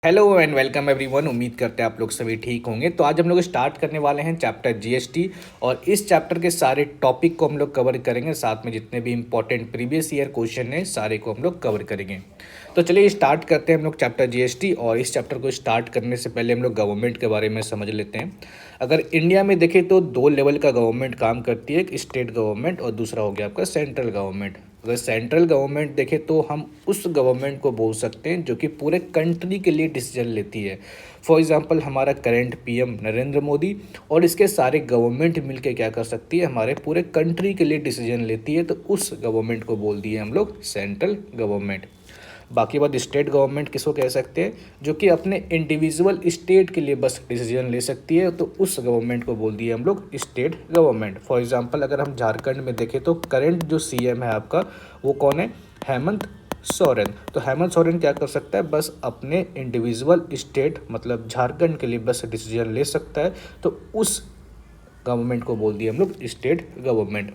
Hello and welcome everyone. उम्मीद करते हैं आप लोग सभी ठीक होंगे। तो आज हम लोग स्टार्ट करने वाले हैं चैप्टर जीएसटी और इस चैप्टर के सारे टॉपिक को हम लोग कवर करेंगे। साथ में जितने भी इंपॉर्टेंट प्रीवियस ईयर क्वेश्चन हैं सारे को हम लोग कवर करेंगे। तो चलिए स्टार्ट करते हैं हम लोग चैप्टर जीएसटी। और इस चैप्टर को स्टार्ट करने से पहले हम लोग गवर्नमेंट के बारे में समझ लेते हैं। अगर इंडिया में देखें तो दो लेवल का गवर्नमेंट काम करती है, एक स्टेट गवर्नमेंट और दूसरा हो गया आपका सेंट्रल गवर्नमेंट। अगर सेंट्रल गवर्नमेंट देखें तो हम उस गवर्नमेंट को बोल सकते हैं जो कि पूरे कंट्री के लिए डिसीजन लेती है। फॉर एग्जांपल हमारा करंट पीएम नरेंद्र मोदी और इसके सारे गवर्नमेंट मिलके क्या कर सकती है, हमारे पूरे कंट्री के लिए डिसीजन लेती है। तो उस गवर्नमेंट को बोल दिए हम लोग सेंट्रल गवर्नमेंट। बाकी बात स्टेट गवर्नमेंट किसको कह सकते हैं, जो कि अपने इंडिविजुअल स्टेट के लिए बस डिसीजन ले सकती है। तो उस गवर्नमेंट को बोल दिए हम लोग स्टेट गवर्नमेंट। फॉर एग्जांपल अगर हम झारखंड में देखें तो करंट जो सीएम है आपका वो कौन है, हेमंत सोरेन। तो हेमंत सोरेन क्या कर सकता है, बस अपने इंडिविजुअल स्टेट मतलब झारखंड के लिए बस डिसीजन ले सकता है। तो उस गवर्नमेंट को बोल दिए हम लोग स्टेट गवर्नमेंट।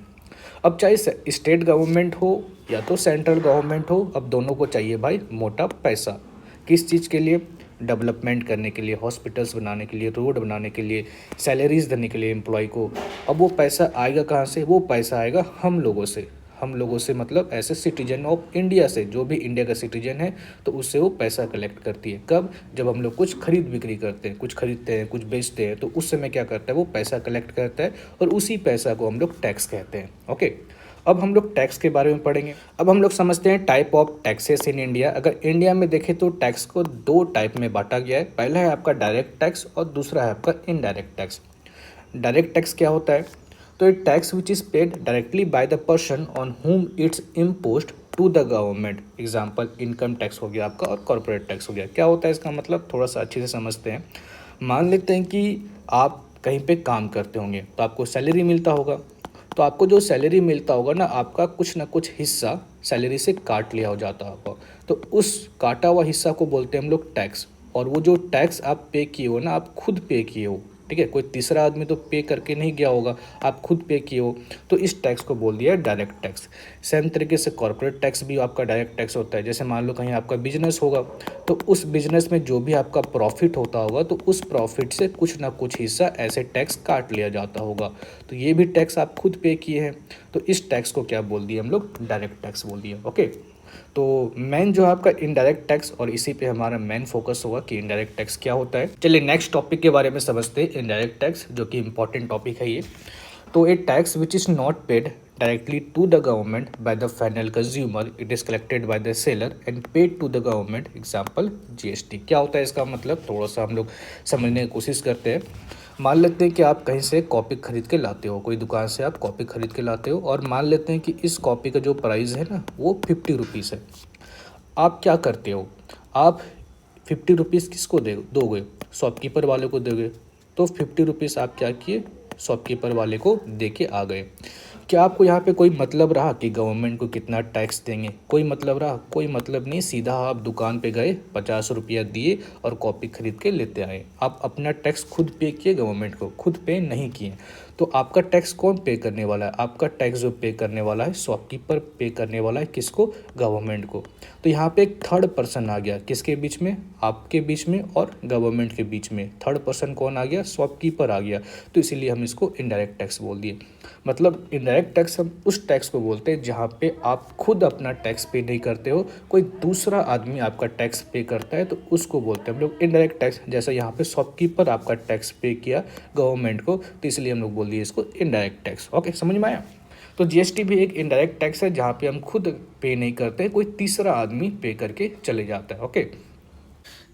अब चाहे स्टेट गवर्नमेंट हो या तो सेंट्रल गवर्नमेंट हो, अब दोनों को चाहिए भाई मोटा पैसा। किस चीज़ के लिए, डेवलपमेंट करने के लिए, हॉस्पिटल्स बनाने के लिए, रोड बनाने के लिए, सैलरीज देने के लिए एम्प्लॉय को। अब वो पैसा आएगा कहाँ से, वो पैसा आएगा हम लोगों से। हम लोगों से मतलब ऐसे सिटीजन ऑफ इंडिया से, जो भी इंडिया का सिटीजन है तो उससे वो पैसा कलेक्ट करती है। कब, जब हम लोग कुछ खरीद बिक्री करते हैं, कुछ खरीदते हैं, कुछ बेचते हैं, तो उस समय क्या करता है, वो पैसा कलेक्ट करता है और उसी पैसा को हम लोग टैक्स कहते हैं। ओके, अब हम लोग टैक्स के बारे में पढ़ेंगे। अब हम लोग समझते हैं type of taxes in India. अगर इंडिया में देखें तो टैक्स को दो टाइप में बांटा गया है। पहला है आपका डायरेक्ट टैक्स और दूसरा है आपका इनडायरेक्ट टैक्स। डायरेक्ट टैक्स क्या होता है, तो it tax which is paid directly by the person on whom it's imposed to the government. Example income tax हो गया आपका और कॉर्पोरेट टैक्स हो गया। क्या होता है इसका मतलब, थोड़ा सा अच्छे से समझते हैं। मान लेते हैं कि आप कहीं पे काम करते होंगे तो आपको सैलरी मिलता होगा। तो आपको जो सैलरी मिलता होगा ना कुछ हिस्सा सैलरी से काट लिया हो जाता होगा। तो उस काटा हुआ हिस्सा को बोलते हैं हम लोग टैक्स। और वो जो टैक्स आप पे किए हो ना, आप खुद पे किए हो, ठीक है, कोई तीसरा आदमी तो पे करके नहीं गया होगा, आप खुद पे किए हो। तो इस टैक्स को बोल दिया है डायरेक्ट टैक्स। सेम तरीके से कॉर्पोरेट टैक्स भी आपका डायरेक्ट टैक्स होता है। जैसे मान लो कहीं आपका बिजनेस होगा तो उस बिजनेस में जो भी आपका प्रॉफिट होता होगा तो उस प्रॉफिट से कुछ ना कुछ हिस्सा ऐसे टैक्स काट लिया जाता होगा। तो ये भी टैक्स आप खुद पे किए हैं। तो इस टैक्स को क्या बोल दिए हम लोग, डायरेक्ट टैक्स बोल दिया। ओके, तो मेन जो है आपका इनडायरेक्ट टैक्स, और इसी पे हमारा मेन फोकस होगा कि इनडायरेक्ट टैक्स क्या होता है। चलिए नेक्स्ट टॉपिक के बारे में समझते हैं, इनडायरेक्ट टैक्स, जो कि इंपॉर्टेंट टॉपिक है ये। तो a tax which is not paid directly to the government by the final consumer, it is collected by the seller and paid to the government. Example GST. क्या होता है इसका मतलब, थोड़ा सा हम लोग समझने की कोशिश करते हैं। मान लेते हैं कि आप कहीं से कॉपी खरीद के लाते हो, कोई दुकान से आप कॉपी खरीद के लाते हो, और मान लेते हैं कि इस कॉपी का जो प्राइस है ना वो 50 रुपीज़ है। आप क्या करते हो, आप 50 रुपीज़ किसको दोगे, शॉपकीपर वाले को दोगे। तो 50 रुपीज़ आप क्या किए, शॉपकीपर वाले को दे के आ गए। क्या आपको यहाँ पे कोई मतलब रहा कि गवर्नमेंट को कितना टैक्स देंगे, कोई मतलब रहा, कोई मतलब नहीं। सीधा आप दुकान पे गए, 50 रुपया दिए और कॉपी खरीद के लेते आए। आप अपना टैक्स खुद पे किए, गवर्नमेंट को खुद पे नहीं किए। तो आपका टैक्स कौन पे करने वाला है, आपका टैक्स जो पे करने वाला है शॉपकीपर पे करने वाला है, किसको, गवर्नमेंट को। तो यहाँ पे एक थर्ड पर्सन आ गया, किसके बीच में, आपके बीच में और गवर्नमेंट के बीच में। थर्ड पर्सन कौन आ गया, शॉपकीपर आ गया। तो इसीलिए हम इसको इनडायरेक्ट टैक्स बोल दिए। मतलब इनडायरेक्ट टैक्स हम उस टैक्स को बोलते हैं जहाँ पे आप खुद अपना टैक्स पे नहीं करते हो, कोई दूसरा आदमी आपका टैक्स पे करता है, तो उसको बोलते हैं हम लोग इनडायरेक्ट टैक्स। जैसे यहाँ पे शॉपकीपर आपका टैक्स पे किया गवर्नमेंट को, तो इसलिए हम लोग बोल दिए इसको इनडायरेक्ट टैक्स। ओके, समझ में आया। तो जीएसटी भी एक इनडायरेक्ट टैक्स है जहाँ पे हम खुद पे नहीं करते, कोई तीसरा आदमी पे करके चले जाता है। ओके,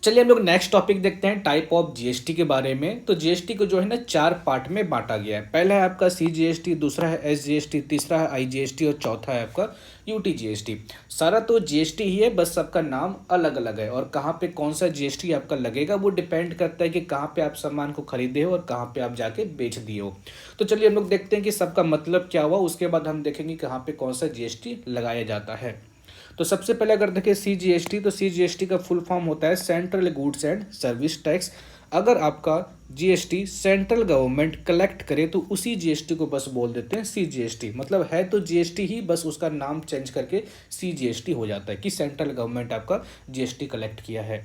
चलिए हम लोग नेक्स्ट टॉपिक देखते हैं, टाइप ऑफ जीएसटी के बारे में। तो जीएसटी को जो है ना 4 पार्ट में बांटा गया है। पहला है आपका सीजीएसटी, दूसरा है एसजीएसटी, तीसरा है आईजीएसटी और चौथा है आपका यूटीजीएसटी। सारा तो जीएसटी ही है, बस सबका नाम अलग अलग है। और कहाँ पे कौन सा जीएसटी आपका लगेगा वो डिपेंड करता है कि कहाँ पे आप सामान को खरीदे हो और कहाँ पे आप जाके बेच दिए हो। तो चलिए हम लोग देखते हैं कि सबका मतलब क्या हुआ, उसके बाद हम देखेंगे कहाँ पे कौन सा जीएसटी लगाया जाता है। तो सबसे पहले अगर देखें सीजीएसटी, तो सीजीएसटी का फुल फॉर्म होता है central goods and service tax. अगर आपका जीएसटी सेंट्रल गवर्नमेंट कलेक्ट करे तो उसी जीएसटी को बस बोल देते हैं सीजीएसटी। मतलब है तो जीएसटी ही, बस उसका नाम चेंज करके सीजीएसटी हो जाता है कि सेंट्रल गवर्नमेंट आपका जीएसटी कलेक्ट किया है।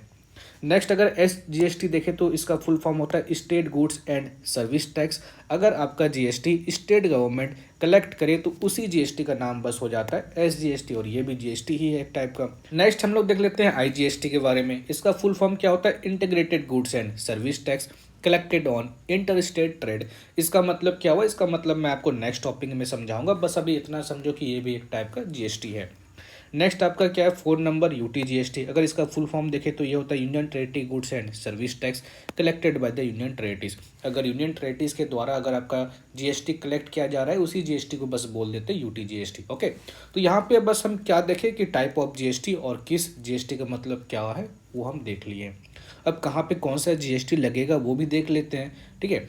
नेक्स्ट अगर SGST देखें तो इसका फुल फॉर्म होता है state goods and service tax. अगर आपका GST स्टेट गवर्नमेंट कलेक्ट करे तो उसी GST का नाम बस हो जाता है SGST, और ये भी GST ही है एक टाइप का। नेक्स्ट हम लोग देख लेते हैं IGST के बारे में। इसका फुल फॉर्म क्या होता है? Integrated goods and service tax collected on inter state trade. इसका मतलब क्या हुआ? इसका मतलब मैं आपको नेक्स्ट टॉपिक में समझाऊंगा, बस अभी इतना समझो कि ये भी एक टाइप का GST है। नेक्स्ट आपका क्या है? 4 नंबर UTGST। अगर इसका फुल फॉर्म देखें तो ये होता है union territory goods and service tax collected by the union territories. अगर यूनियन टेरेटरीज के द्वारा अगर आपका GST कलेक्ट किया जा रहा है, उसी GST को बस बोल देते हैं UTGST। ओके, तो यहाँ पे बस हम क्या देखें कि टाइप ऑफ GST और किस GST का मतलब क्या है वो हम देख लिए। अब कहाँ पे कौन सा GST लगेगा वो भी देख लेते हैं। ठीक है,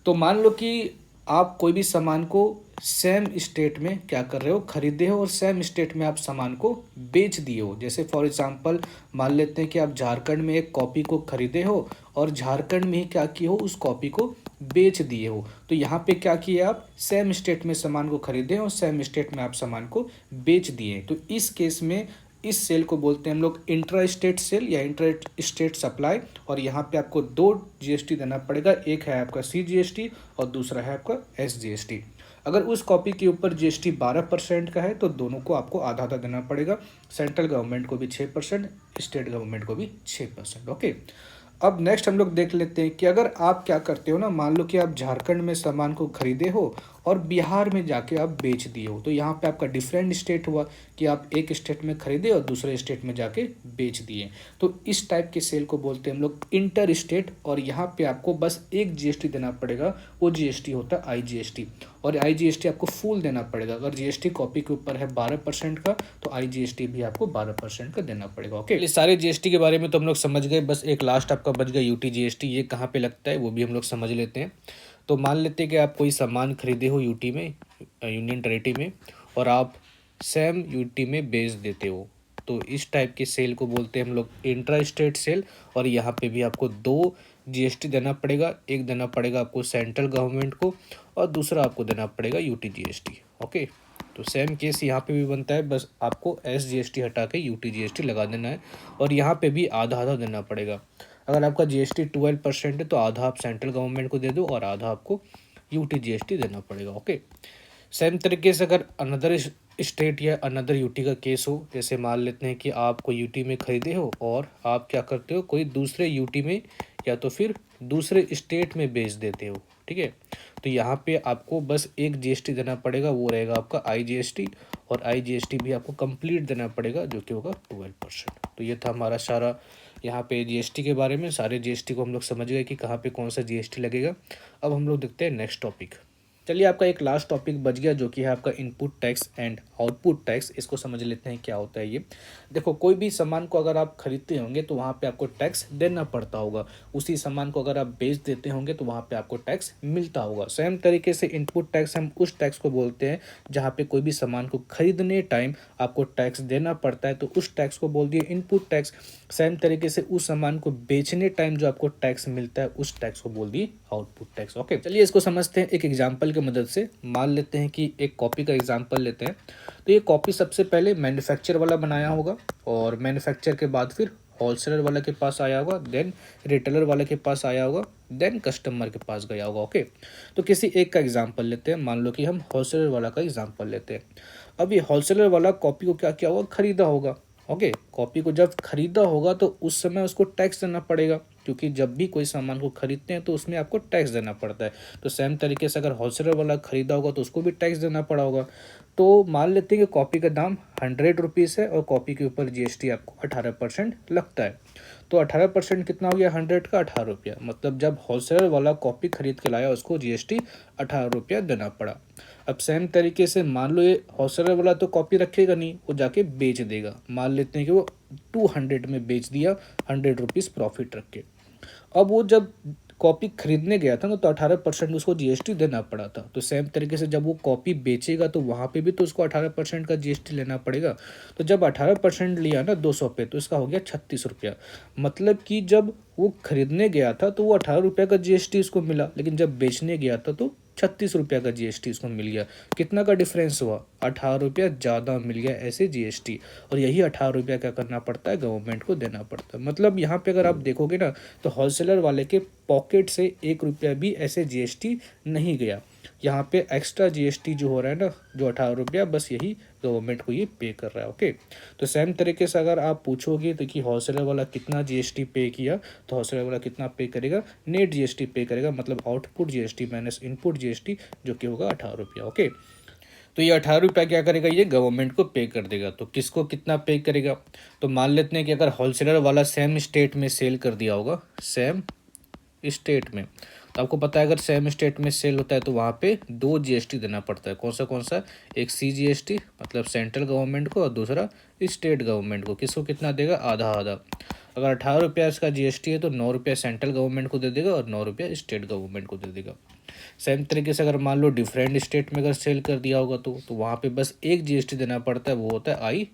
तो मान लो कि आप कोई भी सामान को सेम स्टेट में क्या कर रहे हो? खरीदे हो, और सेम स्टेट में आप सामान को बेच दिए हो। जैसे फॉर एग्जांपल मान लेते हैं कि आप झारखंड में एक कॉपी को खरीदे हो और झारखंड में ही क्या किए हो? उस कॉपी को बेच दिए हो। तो यहाँ पे क्या किए आप? सेम स्टेट में सामान को खरीदे और सेम स्टेट में आप सामान को बेच दिए। तो इस केस में इस सेल को बोलते हैं हम लोग इंट्रा स्टेट सेल या इंट्रा स्टेट सप्लाई। और यहाँ पे आपको 2 GST देना पड़ेगा, एक है आपका CGST और दूसरा है आपका SGST। अगर उस कॉपी के ऊपर GST 12% का है तो दोनों को आपको आधा आधा देना पड़ेगा। सेंट्रल गवर्नमेंट को भी 6%, स्टेट गवर्नमेंट को भी 6%। ओके, अब नेक्स्ट हम लोग देख लेते हैं कि अगर आप क्या करते हो ना, मान लो कि आप झारखंड में सामान को खरीदे हो और बिहार में जाके आप बेच दिए हो। तो यहाँ पे आपका डिफरेंट स्टेट हुआ कि आप एक स्टेट में खरीदे और दूसरे स्टेट में जाके बेच दिए। तो इस टाइप के सेल को बोलते हैं हम लोग इंटर स्टेट, और यहाँ पे आपको बस एक GST देना पड़ेगा, वो GST होता है IGST। और IGST आपको फुल देना पड़ेगा। अगर GST कॉपी के ऊपर है 12% का तो IGST भी आपको 12% का देना पड़ेगा। ओके, ये सारे GST के बारे में तो हम लोग समझ गए, बस एक लास्ट आपका बच गया UTGST। ये कहाँ पे लगता है वो भी हम लोग समझ लेते हैं। तो मान लेते हैं कि आप कोई सामान खरीदे हो यूटी में, यूनियन टेरेटरी में, और आप सेम यूटी में बेच देते हो। तो इस टाइप के सेल को बोलते हैं हम लोग इंट्रा स्टेट सेल। और यहाँ पे भी आपको 2 GST देना पड़ेगा, एक देना पड़ेगा आपको सेंट्रल गवर्नमेंट को और दूसरा आपको देना पड़ेगा UTGST। ओके, तो सेम केस यहाँ पे भी बनता है, बस आपको SGST हटा के UTGST लगा देना है, और यहाँ पे भी आधा आधा देना पड़ेगा। अगर आपका GST 12% है तो आधा आप सेंट्रल गवर्नमेंट को दे दो और आधा आपको UTGST देना पड़ेगा। ओके, सेम तरीके से अगर अनदर स्टेट या अनदर यूटी का केस हो, जैसे मान लेते हैं कि आप कोई यूटी में खरीदे हो और आप क्या करते हो, कोई दूसरे यूटी में या तो फिर दूसरे स्टेट में बेच देते हो। ठीक है, तो यहाँ पे आपको बस एक GST देना पड़ेगा, वो रहेगा आपका IGST, और IGST भी आपको कंप्लीट देना पड़ेगा जो कि होगा 12%। तो ये था हमारा सारा यहाँ पे GST के बारे में। सारे GST को हम लोग समझ गए कि कहाँ पे कौन सा GST लगेगा। अब हम लोग देखते हैं नेक्स्ट टॉपिक। चलिए, आपका एक लास्ट टॉपिक बच गया जो कि है आपका input tax and output tax. इसको समझ लेते हैं क्या होता है ये। देखो, कोई भी सामान को अगर आप खरीदते होंगे तो वहाँ पे आपको टैक्स देना पड़ता होगा। उसी सामान को अगर आप बेच देते होंगे तो वहाँ पे आपको टैक्स मिलता होगा। सेम तरीके से इनपुट टैक्स हम उस टैक्स को बोलते हैं जहाँ पे कोई भी सामान को खरीदने टाइम आपको टैक्स देना पड़ता है, तो उस टैक्स को बोल दिए इनपुट टैक्स। सेम तरीके से उस सामान को बेचने टाइम जो आपको टैक्स मिलता है उस टैक्स को बोल दिए आउटपुट टैक्स। ओके, चलिए इसको समझते हैं एक एग्जांपल की मदद से। मान लेते हैं कि एक कॉपी का एग्जांपल लेते हैं। तो ये कॉपी सबसे पहले मैन्युफैक्चर वाला बनाया होगा, और मैन्युफैक्चर के बाद फिर होलसेलर वाला के पास आया होगा, देन रिटेलर वाले के पास आया होगा, देन कस्टमर के पास गया होगा। ओके, तो किसी एक का एग्जांपल लेते हैं। मान लो कि हम होलसेलर वाला का एग्जांपल लेते हैं। अब ये होलसेलर वाला कॉपी को क्या किया होगा? खरीदा होगा। ओके, कॉपी को जब खरीदा होगा तो उस समय उसको टैक्स देना पड़ेगा, क्योंकि जब भी कोई सामान को खरीदते हैं तो उसमें आपको टैक्स देना पड़ता है। तो सेम तरीके से अगर होलसेलर वाला खरीदा होगा तो उसको भी टैक्स देना पड़ा होगा। तो मान लेते हैं कि कॉपी का दाम 100 रुपीज़ है और कॉपी के ऊपर GST आपको 18% लगता है। तो 18% कितना हो गया? 100 का 18 रुपया। मतलब जब होलसेलर वाला कॉपी खरीद के लाया उसको GST 18 रुपया देना पड़ा। अब सेम तरीके से मान लो ये होलसेलर वाला तो कॉपी रखेगा नहीं, वो जाके बेच देगा। मान लेते हैं कि वो 200 में बेच दिया, 100 रुपीज़ प्रॉफिट रख के। अब वो जब कॉपी खरीदने गया था ना तो 18% उसको GST देना पड़ा था। तो सेम तरीके से जब वो कॉपी बेचेगा तो वहाँ पे भी तो उसको 18% का GST लेना पड़ेगा। तो जब 18% लिया ना 200 पे, तो इसका हो गया 36 रुपया। मतलब कि जब वो खरीदने गया था तो वो 18 रुपये का GST उसको मिला, लेकिन जब बेचने गया था तो ₹36 का जीएसटी इसको मिल गया। कितना का डिफरेंस हुआ? ₹18 ज़्यादा मिल गया ऐसे जीएसटी। और यही ₹18 क्या करना पड़ता है? गवर्नमेंट को देना पड़ता है। मतलब यहाँ पे अगर आप देखोगे ना तो होलसेलर वाले के पॉकेट से ₹1 भी ऐसे जीएसटी नहीं गया। यहाँ पे एक्स्ट्रा जीएसटी जो हो रहा है ना, जो ₹18 बस यही गवर्नमेंट को ये पे कर रहा है। ओके, तो सेम तरीके से अगर आप पूछोगे तो कि होलसेलर वाला कितना जीएसटी पे किया, तो होलसेलर वाला कितना पे करेगा? नेट जीएसटी पे करेगा, मतलब output GST minus input GST, जो कि होगा ₹18। ओके, तो ये ₹18 क्या करेगा? ये गवर्नमेंट को पे कर देगा। तो किसको कितना पे करेगा? तो मान लेते हैं कि अगर होलसेलर वाला सेम स्टेट में सेल कर दिया होगा, सेम स्टेट में, तो आपको पता है अगर सेम स्टेट में सेल होता है तो वहाँ पे 2 जीएसटी देना पड़ता है। कौन सा? एक सीजीएसटी मतलब सेंट्रल गवर्नमेंट को, और दूसरा स्टेट गवर्नमेंट को। किसको कितना देगा? आधा आधा। अगर ₹18 इसका जीएसटी है तो ₹9 सेंट्रल गवर्नमेंट को दे देगा और ₹9 स्टेट गवर्नमेंट को दे देगा। सेम तरीके से अगर मान लो डिफरेंट स्टेट में अगर सेल कर दिया होगा तो वहाँ पे बस एक जीएसटी देना पड़ता है, वो होता है आई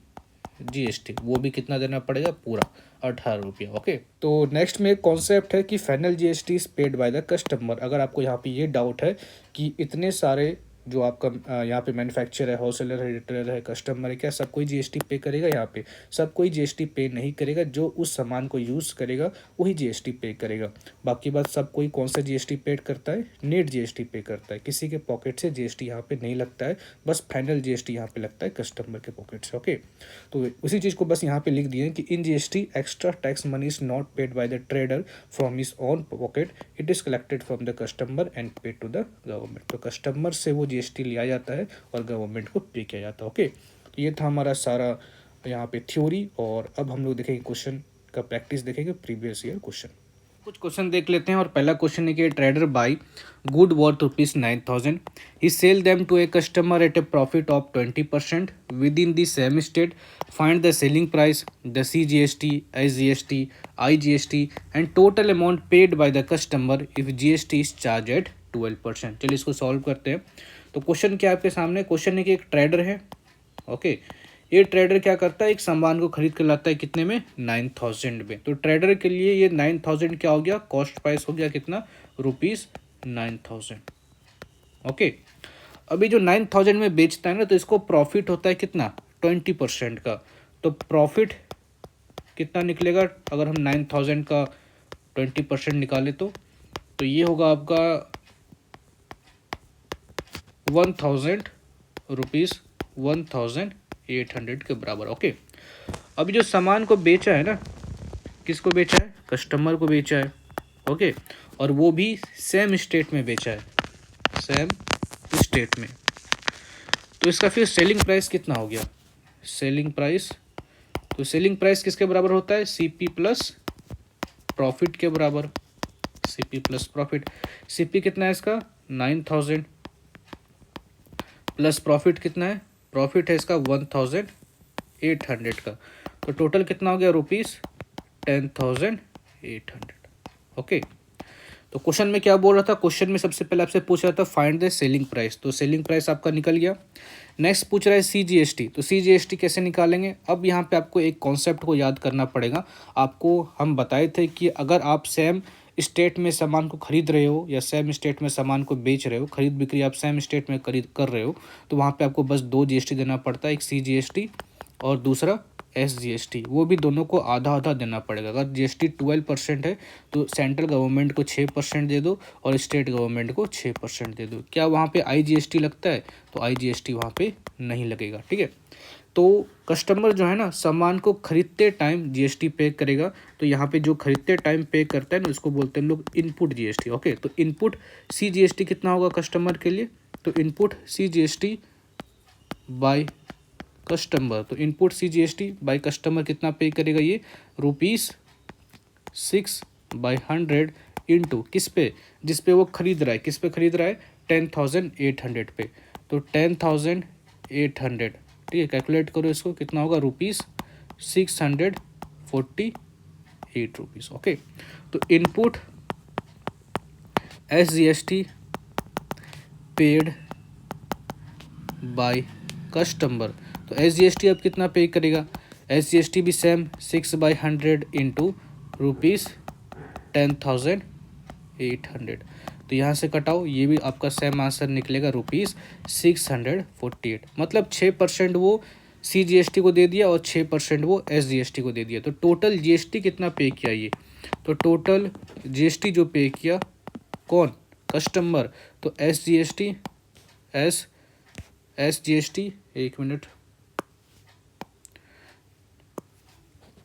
जीएसटी। वो भी कितना देना पड़ेगा? पूरा ₹18। ओके, तो नेक्स्ट में एक कॉन्सेप्ट है कि final GST is paid by the customer. अगर आपको यहाँ पे ये डाउट है कि इतने सारे जो आपका यहाँ पे मैन्युफैक्चरर है, होलसेलर है, रिटेलर है, कस्टमर है, क्या सब कोई जीएसटी पे करेगा? यहाँ पे सब कोई जीएसटी पे नहीं करेगा। जो उस सामान को यूज़ करेगा वही जीएसटी पे करेगा। बाकी बात सब कोई कौन सा जीएसटी पे करता है? नेट जीएसटी पे करता है। किसी के पॉकेट से जीएसटी यहाँ पे नहीं लगता है, बस फाइनल जीएसटी यहाँ पे लगता है कस्टमर के पॉकेट से। ओके, तो उसी चीज़ को बस यहाँ पे लिख दिए कि in GST extra tax money is not paid by the trader from his own pocket, it is collected from the customer and paid to the government. तो कस्टमर से वो जीएसटी लिया जाता है और गवर्नमेंट को पे किया जाता है। ओके, तो ये था हमारा सारा यहाँ पे थ्योरी। और अब हम लोग देखेंगे क्वेश्चन का प्रैक्टिस, देखेंगे प्रीवियस ईयर क्वेश्चन। कुछ क्वेश्चन देख लेते हैं। और पहला क्वेश्चन है कि trader buy good worth ₹9,000, he sell them to a customer at a profit of 20% within the same state, find the selling price, the CGST, SGST, IGST and total amount paid by the customer if GST is charge at 12%। चलिए इसको solve करते हैं। तो question क्या आपके सामने? Question है कि एक ट्रेडर है। ओके, ये ट्रेडर क्या करता है? एक सामान को खरीद कर लाता है कितने में? 9,000 में। तो ट्रेडर के लिए ये 9,000 क्या हो गया? कॉस्ट प्राइस हो गया कितना? ₹9,000। ओके, अभी जो 9,000 में बेचता है ना, तो इसको प्रॉफिट होता है कितना? 20% का। तो प्रॉफिट कितना निकलेगा अगर हम 9,000 का 20% निकाले? तो ये होगा आपका 1,000 रुपीज़, 1,800 के बराबर। ओके, अभी जो सामान को बेचा है ना, किसको बेचा है? कस्टमर को बेचा है। ओके, और वो भी सेम स्टेट में बेचा है, सेम स्टेट में। तो इसका फिर सेलिंग प्राइस कितना हो गया? सेलिंग प्राइस, तो सेलिंग प्राइस किसके बराबर होता है? CP प्लस प्रॉफिट के बराबर। CP plus profit. CP कितना है इसका? 9,000 प्लस प्रॉफिट कितना है? प्रॉफिट है इसका 1,800 का। तो टोटल कितना हो गया? ₹10,800। ओके, तो क्वेश्चन में क्या बोल रहा था? क्वेश्चन में सबसे पहले आपसे पूछ रहा था फाइंड द सेलिंग प्राइस। तो सेलिंग प्राइस आपका निकल गया। नेक्स्ट पूछ रहा है CGST। तो CGST कैसे निकालेंगे? अब यहाँ पे आपको एक कॉन्सेप्ट को याद करना पड़ेगा। आपको हम बताए थे कि अगर आप सेम स्टेट में सामान को खरीद रहे हो या सेम स्टेट में सामान को बेच रहे हो, खरीद बिक्री आप सेम स्टेट में खरीद कर रहे हो, तो वहाँ पे आपको बस 2 GST देना पड़ता है, एक CGST और दूसरा SGST। वो भी दोनों को आधा आधा देना पड़ेगा। अगर GST 12% है तो सेंट्रल गवर्नमेंट को 6% दे दो और स्टेट गवर्नमेंट को 6% दे दो। क्या वहाँ पे IGST लगता है? तो IGST वहाँ पे नहीं लगेगा। ठीक है, तो कस्टमर जो है ना, सामान को खरीदते टाइम GST पे करेगा। तो यहाँ पे जो खरीदते टाइम पे करता है ना, उसको बोलते हैं हम लोग इनपुट GST। ओके, तो इनपुट CGST कितना होगा कस्टमर के लिए? तो इनपुट CGST बाय कस्टमर, तो इनपुट CGST बाय कस्टमर कितना पे करेगा? ये ₹6/100 इंटू किस पे? जिस पे वो खरीद रहा है। किस पे खरीद रहा है? 10,800 पे। तो 10,800, ठीक है, कैलकुलेट करो इसको, कितना होगा? ₹648। ओके, तो input SGST paid by customer. तो SGST अब कितना पे करेगा? SGST भी सेम 6/100 इंटू ₹10,800। तो यहाँ से कटाओ, ये भी आपका सेम आंसर निकलेगा ₹648। मतलब 6% वो CGST को दे दिया और 6% वो SGST को दे दिया। तो टोटल GST कितना पे किया ये, तो टोटल GST जो पे किया कौन, कस्टमर, तो SGST एक मिनट,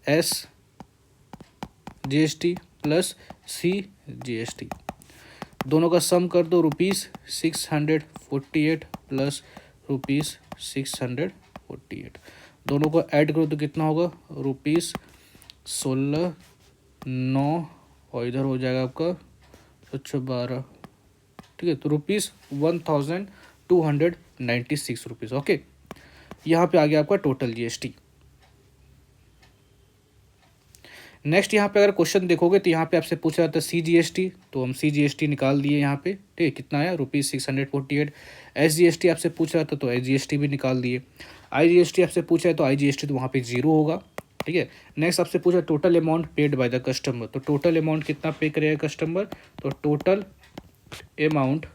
SGST प्लस CGST दोनों का सम कर दो ₹648 प्लस ₹648, दोनों को ऐड करो तो कितना होगा ₹16,900 और इधर हो जाएगा आपका 12, ठीक है, तो ₹1296 ओके। यहाँ पे आ गया आपका टोटल GST। नेक्स्ट यहाँ पे अगर क्वेश्चन देखोगे तो यहाँ पे आपसे पूछा जाता है CGST, तो हम CGST निकाल दिए यहाँ पे, ठीक है, कितना आया ₹648। SGST आपसे पूछा जाता तो SGST भी निकाल दिए। IGST आपसे पूछा है तो IGST तो वहाँ पे 0 होगा, ठीक है। नेक्स्ट आपसे पूछा total amount paid by the customer, तो टोटल अमाउंट कितना पे करेगा कस्टमर, तो total amount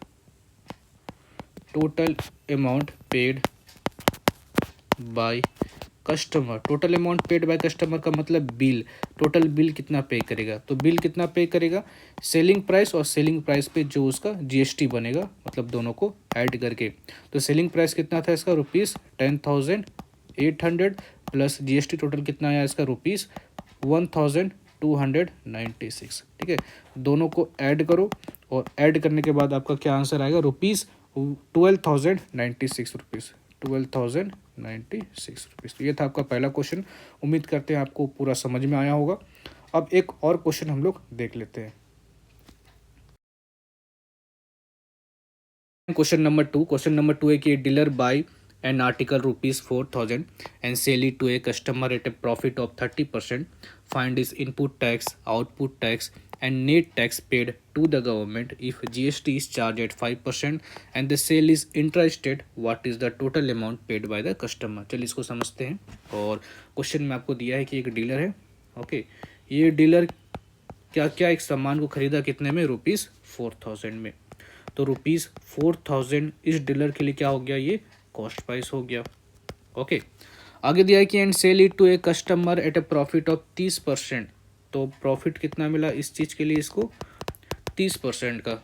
paid by customer, total amount paid by customer का मतलब बिल, टोटल बिल कितना पे करेगा, तो बिल कितना पे करेगा, सेलिंग प्राइस और सेलिंग प्राइस पे जो उसका GST बनेगा, मतलब दोनों को ऐड करके। तो सेलिंग प्राइस कितना था इसका ₹10,800 प्लस GST टोटल कितना आया इसका ₹1,296, ठीक है। दोनों को ऐड करो और ऐड करने के बाद आपका क्या आंसर आएगा ₹12,096, ₹12,096। तो ये था आपका पहला क्वेश्चन। उम्मीद करते हैं आपको पूरा समझ में आया होगा। अब एक और क्वेश्चन हम लोग देख लेते हैं। क्वेश्चन नंबर टू है कि dealer bye an article ₹4,000 and sell it to a customer at a profit of 30%. Find his input tax, output tax and net tax paid to the government. If GST is charged at 5% and the sale is intra-state, what is the total amount paid by the customer? चलिए इसको समझते हैं। और question में आपको दिया है कि एक डीलर है, ओके, ये डीलर क्या क्या एक सामान को खरीदा कितने में, ₹4,000 में, तो ₹4,000 इस डीलर के लिए क्या हो गया, ये कॉस्ट प्राइस हो गया, ओके। आगे दिया है कि and sell it to a customer at a profit of 30%, तो प्रॉफिट कितना मिला इस चीज़ के लिए इसको 30% का,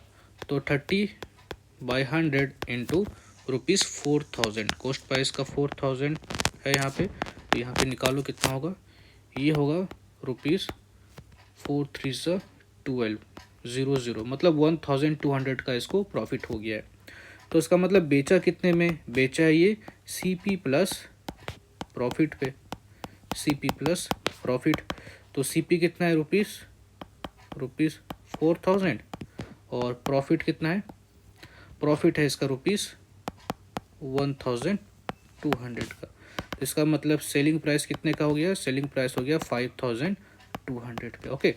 तो 30/100 इंटू ₹4,000, कॉस्ट प्राइस का 4,000 है यहाँ पे, तो यहाँ पे निकालो कितना होगा, ये होगा ₹4,312,000, मतलब 1,200 का इसको प्रॉफिट हो गया है। तो इसका मतलब बेचा कितने में, बेचा है ये CP प्लस प्रॉफिट पे, CP प्लस प्रॉफिट, तो CP कितना है ₹4,000 और प्रॉफिट कितना है, प्रॉफिट है इसका ₹1,200 का। तो इसका मतलब सेलिंग प्राइस कितने का हो गया, सेलिंग प्राइस हो गया 5,200 का, ओके।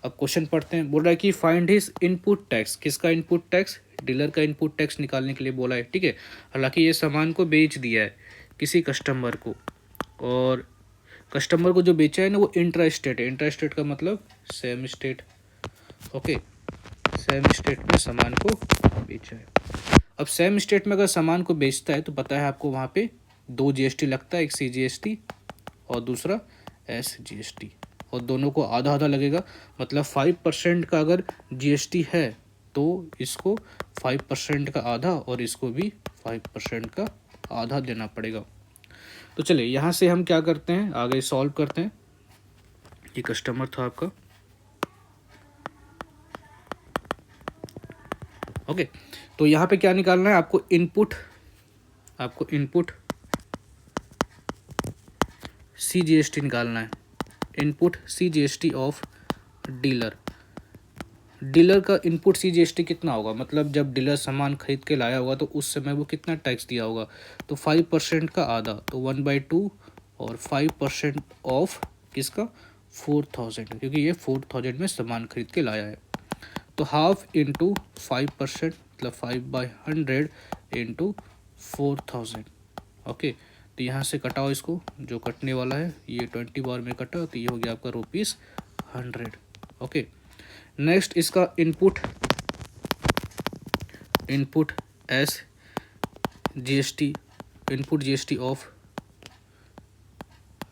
अब क्वेश्चन पढ़ते हैं। बोल रहा है कि फाइंड हिज इनपुट टैक्स, किसका इनपुट टैक्स, डीलर का इनपुट टैक्स निकालने के लिए बोला है, ठीक है। हालांकि ये सामान को बेच दिया है किसी कस्टमर को, और कस्टमर को जो बेचा है ना वो इंट्रा स्टेट है, इंट्रा स्टेट का मतलब same state, okay, same state में सामान को बेचा है। अब सेम स्टेट में अगर सामान को बेचता है तो पता है आपको वहाँ पे 2 GST लगता है, एक CGST और दूसरा SGST, और दोनों को आधा आधा लगेगा, मतलब 5% का अगर GST है तो इसको 5% का आधा और इसको भी 5% का आधा देना पड़ेगा। तो चलिए यहाँ से हम क्या करते हैं, आगे सॉल्व करते हैं। ये कस्टमर था आपका, ओके। तो यहाँ पे क्या निकालना है आपको, इनपुट CGST निकालना है, input CGST of dealer. Dealer का इनपुट CGST कितना होगा, मतलब जब डीलर सामान खरीद के लाया होगा तो उस समय वो कितना टैक्स दिया होगा, तो 5% का आधा, तो 1/2 और 5% ऑफ किसका 4,000, क्योंकि ये 4,000 में सामान खरीद के लाया है, तो हाफ इंटू 5%, मतलब 5/100 इंटू 4,000, ओके। तो यहाँ से कटाओ इसको, जो कटने वाला है ये 20 बार में कटा, तो ये हो गया आपका ₹100, ओके। नेक्स्ट इसका input input S GST, input GST of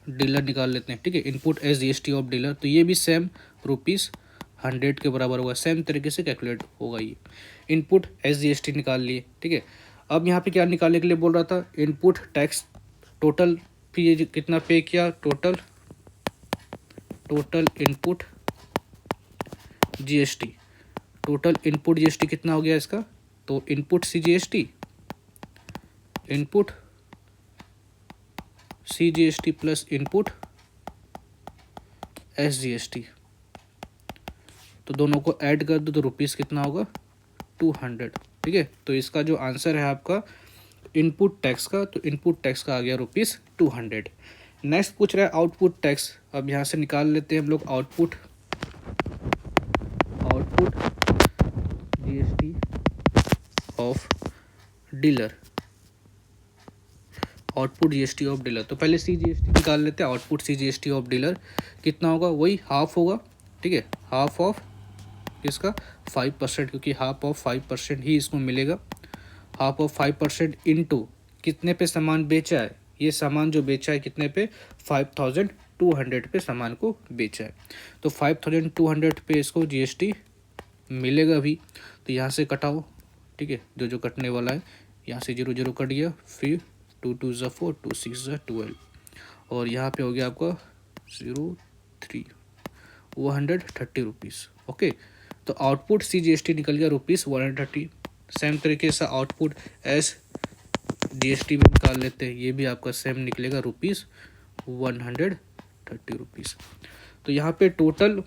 dealer निकाल लेते हैं, ठीक है, input S GST of dealer. तो ये भी सेम ₹100 के बराबर होगा, सेम तरीके से कैलकुलेट होगा ये। इनपुट एस जीएसटी निकाल लिए, ठीक है। अब यहाँ पे क्या निकालने के लिए बोल रहा था, इनपुट टैक्स टोटल पे कितना पे किया, total input GST, total input GST कितना हो गया इसका, तो input C GST, input C GST plus input S GST, तो दोनों को ऐड कर दो तो रुपीस कितना होगा, 200, ठीक है। तो इसका जो आंसर है आपका इनपुट टैक्स का, तो इनपुट टैक्स का आ गया ₹200। नेक्स्ट पूछ रहा है आउटपुट टैक्स। अब यहाँ से निकाल लेते हैं हम लोग output GST of dealer, output GST of dealer. तो पहले सी जीएसटी निकाल लेते हैं, output C GST of dealer कितना होगा, वही हाफ होगा, ठीक है, हाफ ऑफ इसका 5%, क्योंकि हाफ ऑफ 5% ही इसको मिलेगा। हाफ ऑफ 5% इनटू कितने पे सामान बेचा है, ये सामान जो बेचा है कितने पे, 5200 पे सामान को बेचा है। तो 5200 पे इसको जीएसटी मिलेगा भी, तो यहाँ से कटाओ, ठीक है, जो कटने वाला है, यहाँ से 0 0 कट गया, फिर 2 2 ज़ा 4, 2 6 ज़ा 12, और यहाँ पे हो गया आपका 03, ₹130। ओके, तो आउटपुट सी जीएसटी निकल गया ₹130। सेम तरीके से आउटपुट एस जीएसटी भी निकाल लेते हैं, ये भी आपका सेम निकलेगा ₹130। तो यहाँ पे टोटल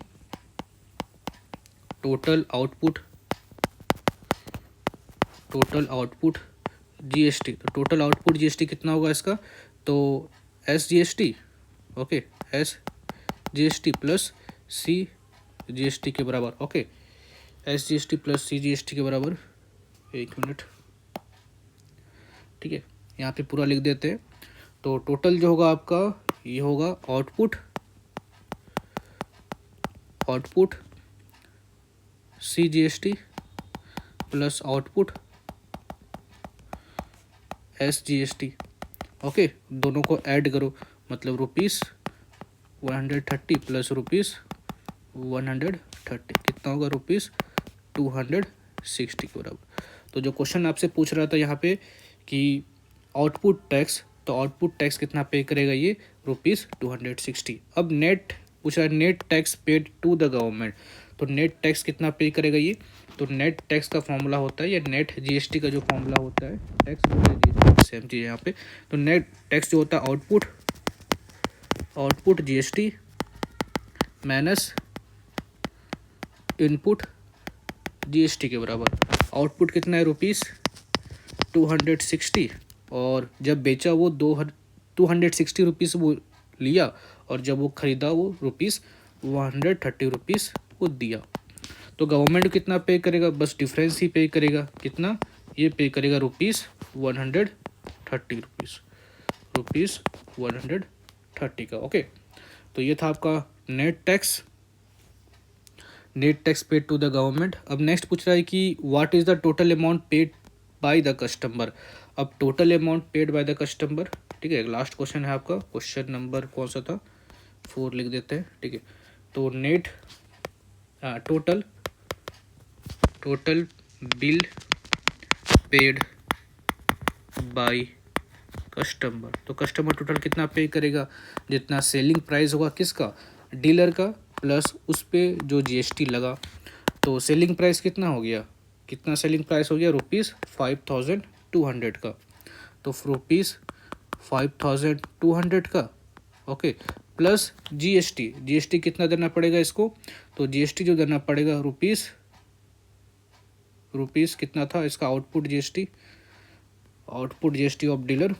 आउटपुट जीएसटी, तो टोटल आउटपुट जीएसटी कितना होगा इसका, तो S GST, okay, S GST plus C GST के बराबर, okay, S GST plus C GST के बराबर, 1 मिनट, ठीक है, यहाँ पे पूरा लिख देते हैं। तो टोटल जो होगा आपका ये होगा output C GST plus output S GST, okay, दोनों को ऐड करो, मतलब ₹130 प्लस ₹130 कितना होगा, ₹260 के बराबर। तो जो क्वेश्चन आपसे पूछ रहा था यहाँ पे कि आउटपुट टैक्स, तो आउटपुट टैक्स कितना पे करेगा ये, ₹260। अब नेट पूछ रहा है net tax paid to the government, तो नेट टैक्स कितना पे करेगा ये, तो नेट टैक्स का फॉर्मूला होता है, या नेट जीएसटी का जो फॉर्मूला होता है, टैक्स जीएसटी सेम चीज़ यहाँ पे। तो नेट टैक्स जो होता है output GST minus input GST के बराबर। आउटपुट कितना है, ₹260, और जब बेचा वो 260 रुपीज़ वो लिया, और जब वो ख़रीदा वो ₹130 वो दिया। तो गवर्नमेंट कितना पे करेगा, बस डिफरेंस ही पे करेगा, कितना ये पे करेगा, ₹130 का, ओके। तो ये था आपका net tax paid to the government. अब नेक्स्ट पूछ रहा है कि what is the total amount paid by the customer. अब total amount paid by the customer, ठीक है, लास्ट क्वेश्चन है आपका, क्वेश्चन नंबर कौन सा था, 4 लिख देते हैं, ठीक है। तो net total bill paid by customer, तो कस्टमर टोटल कितना पे करेगा, जितना सेलिंग प्राइस होगा किसका, डीलर का, प्लस उस पर जो जीएसटी लगा। तो सेलिंग प्राइस कितना हो गया, कितना सेलिंग प्राइस हो गया, ₹5200 का, तो ₹5200 का, ओके, प्लस जीएसटी कितना देना पड़ेगा इसको, तो जीएसटी जो देना पड़ेगा रुपीस कितना था इसका, आउटपुट जीएसटी ऑफ डीलर,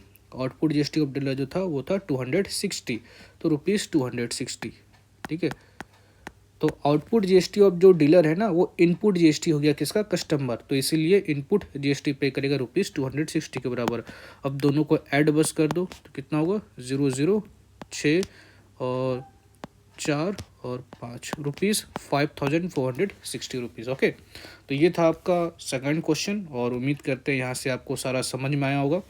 जो था वो था 260, तो ₹260, ठीक है। तो आउटपुट जीएसटी ऑफ जो डीलर है ना, वो इनपुट जीएसटी हो गया किसका, कस्टमर, तो इसीलिए इनपुट जीएसटी पे करेगा ₹260 के बराबर। अब दोनों को ऐड बस कर दो, तो कितना होगा, 006 और 4 और 5 रुपीज़ 5460 रुपीज़। ओके, तो ये था आपका सेकंड क्वेश्चन और उम्मीद करते हैं यहाँ से आपको सारा समझ में आया होगा।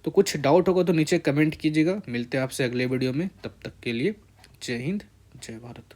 तो कुछ डाउट होगा तो नीचे कमेंट कीजिएगा। मिलते हैं आपसे अगले वीडियो में, तब तक के लिए जय हिंद, जय भारत।